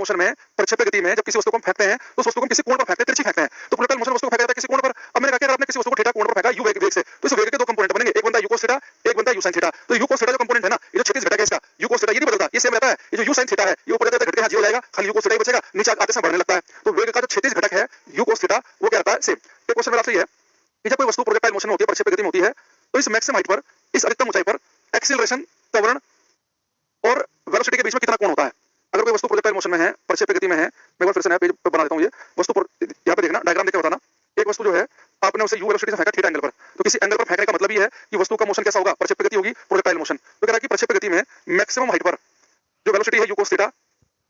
Motion में प्रक्षेप्य गति में जब किसी वस्तु को हम फेंकते हैं तो उस वस्तु को हम किसी कोण पर फेंकते हैं, तिरछी फेंकते हैं, तो प्रोजेक्टाइल मोशन वस्तु को फेंका जाता है किसी कोण पर। अब मैंने कहा कि अगर आपने किसी वस्तु को थीटा कोण पर फेंका यू वेग से, तो इस वेग के दो कंपोनेंट बनेंगे, एक बनता है यू cos थीटा, एक बनता है यू sin थीटा। तो यू cos थीटा जो कंपोनेंट है ना, ये जो क्षैतिज घटक है इसका यू cos थीटा, ये नहीं बदलता, ये सेम रहता है। ये जो यू sin थीटा है ये ऊपर जाता है, घट के यहां 0 जाएगा, खाली यू cos थीटा ही बचेगा, नीचे आते समय बढ़ने लगता है। तो वेग का जो क्षैतिज घटक है यू cos थीटा वो क्या रहता है, सेम। एक क्वेश्चन मेरा आपसे ये है कि जब कोई वस्तु प्रोजेक्टाइल मोशन में होती है, प्रक्षेप्य गति में होती है, तो इस मैक्सिमम हाइट पर, इस अधिकतम ऊंचाई पर एक्सीलरेशन, त्वरण और वेलोसिटी के बीच में कितना कोण होता है। अगर कोई वस्तु प्रोजेक्टाइल मोशन में है, प्रक्षेप्य गति में है, मैं एक बार फिर से नया पेज पे बना देता हूं। ये वस्तु यहां पे देखना, डायग्राम देख के बताना। एक वस्तु जो है आपने उसे u वेलोसिटी से फेंका थीटा एंगल पर, तो किसी एंगल पर फेंकने का मतलब ये है कि वस्तु का मोशन कैसा होगा, प्रक्षेप्य गति होगी, प्रोजेक्टाइल मोशन। तो कह रहा है कि प्रक्षेप्य गति में मैक्सिमम हाइट पर जो वेलोसिटी है u cos थीटा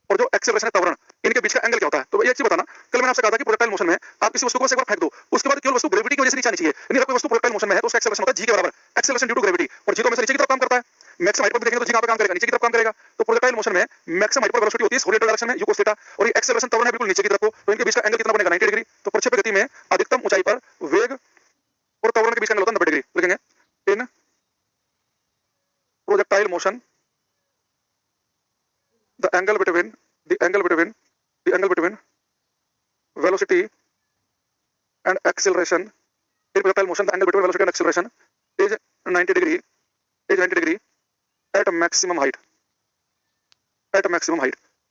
और जो एक्सेलरेशन है त्वरण, इनके बीच का एंगल क्या होता है। तो ये एक चीज बताना, कल मैंने आपसे कहा था कि प्रोजेक्टाइल मोशन में आप किसी वस्तु को एक बार फेंक दो, उसके बाद केवल वस्तु ग्रेविटी की वजह से नीचे आनी चाहिए। यानी अगर कोई वस्तु प्रोजेक्टाइल मोशन में है तो उसका एक्सेलरेशन होता है g के बराबर, एक्सेलरेशन ड्यू टू ग्रेविटी, और g तो हमेशा नीचे की तरफ काम करता है। मैक्सिमम हाइट पर देखेंगे तो g कहां पे काम करेगा, नीचे की तरफ काम करेगा। तो प्रोजेक्टाइल मोशन में मैक्सिमम हाइट पर वेलोसिटी होती है हॉरिजॉन्टल डायरेक्शन में u cos थीटा, और ये एक्सेलरेशन त्वरण है बिल्कुल नीचे की तरफ को, तो इनके बीच का एंगल कितना बनेगा, 90 डिग्री। तो प्रक्षेप्य गति में अधिकतम ऊंचाई पर वेग और त्वरण के बीच का एंगल होता है 90 डिग्री। लिखेंगे in projectile motion the angle between velocity and acceleration in projectile motion, the angle between velocity and acceleration is 90 degree at maximum height.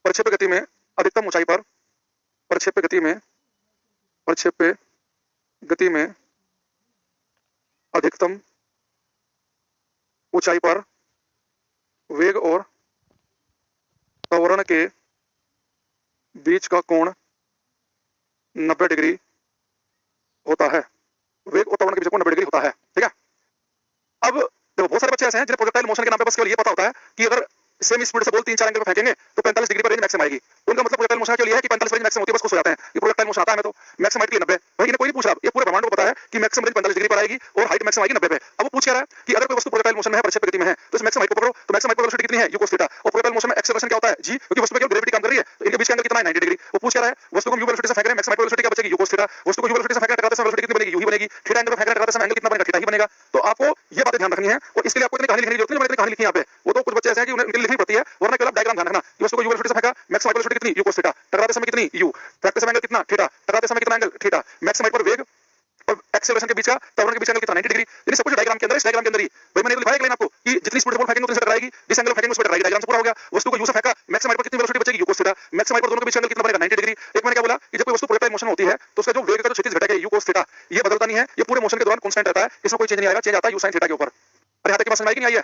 प्रक्षेप्य गति में अधिकतम ऊंचाई पर, प्रक्षेप्य गति में अधिकतम ऊंचाई पर वेग और त्वरण के बीच का कोण 90 डिग्री होता है। वेग और त्वरण के बीच का कोण 90 डिग्री होता है, ठीक है। अब देखो बहुत सारे बच्चे ऐसे हैं जिन्हें प्रोजेक्टाइल मोशन के नाम पे बस केवल ये पता होता है कि अगर सेम स्पीड से बॉल 3-4 एंगल पे फेंकेंगे तो 45 डिग्री पर रेंज मैक्सिमम आएगी। उनका मतलब प्रोजेक्टाइल मोशन के लिए है कि 45 रेंज मैक्सिमम होती है, बस खुश हो जाते हैं कि प्रोजेक्टाइल मोशन आता है। मैं तो मैक्सिमम हाइट के लिए 90, भाई इन्हें कोई नहीं पूछ रहा, ये पूरे ब्रह्मांड को पता है कि मैक्सिमम रेंज 45 डिग्री पर आएगी और हाइट मैक्सिमम आएगी 90 पे। अब वो पूछ क्या रहा है कि अगर कोई वस्तु प्रोजेक्टाइल मोशन में है, प्रक्षेप्य गति में है, तो इस मैक्सिमम हाइट को पकड़ो, तो मैक्सिमम हाइट पर वेलोसिटी कितनी है u cos थीटा, और प्रोजेक्टाइल मोशन में एक्सेलरेशन क्या होता है g, क्योंकि वस्तु पे केवल ग्रेविटी काम कर रही है, तो इनके बीच का एंगल कितना है, 90 डिग्री। वो पूछ क्या रहा है, वस्तु को u वेलोसिटी से फेंक रहे हैं, मैक्सिमम हाइट पर वेलोसिटी क्या बचेगी, u cos थीटा। वस्तु को u वेलोसिटी से फेंक रहे हैं, टकराते समय वेलोसिटी कितनी बनेगी, u ही बनेगी। थीटा एंगल पर फेंक रहे हैं, टकराते समय एंगल कितना बनेगा, थीटा ही बनेगा। तो आपको ये बातें ध्यान रखनी है, और इसके लिए आपको इतनी कहानी लिखने की जरूरत नहीं है, मैंने इतनी कहानी लिखी है यहाँ पे। वो तो कुछ बच्चे ऐसे हैं कि उन्हें लिखनी पड़ती है, वरना केवल डायग्राम ध्यान रखना कि वस्तु को u वेलोसिटी से फेंका, मैक्सिमम हाइट वेलोसिटी कितनी, u cos थीटा, टकराते समय कितनी u, फेंकते समय एंगल कितना, थीटा, टकराते समय कितना एंगल, थीटा, मैक्सिमम हाइट पर वेग और एक्सेलरेशन के बीच का, त्वरण के बीच एंगल कितना, 90 डिग्री। यानी सब कुछ डायग्राम के अंदर, इस डायग्राम के अंदर ही। भाई मैंने लिखा है एक लाइन आपको कि जितनी स्पीड से बॉल फेंकेंगे उतनी से टकराएगी, जिस एंगल फेंकेंगे उस पर टकराएगी, डायग्राम से पूरा हो गया। वस्तु को u से फेंका, मैक्सिमम हाइट पर कितनी वेलोसिटी बचेगी, u cos theta, maximum height पर दोनों के बीच एंगल कितना बनेगा, 90 डिग्री। एक मैंने क्या बोला कि जब कोई वस्तु प्रोजेक्टाइल मोशन होती है तो उसका जो वेग का जो क्षैतिज घटक है u cos थीटा, ये बदलता नहीं है, ये पूरे मोशन के दौरान कांस्टेंट रहता है, इसमें कोई चेंज नहीं आएगा, चेंज आता है u sin थीटा के ऊपर। अरे यहाँ तक की बात समझ में आई कि नहीं आई है?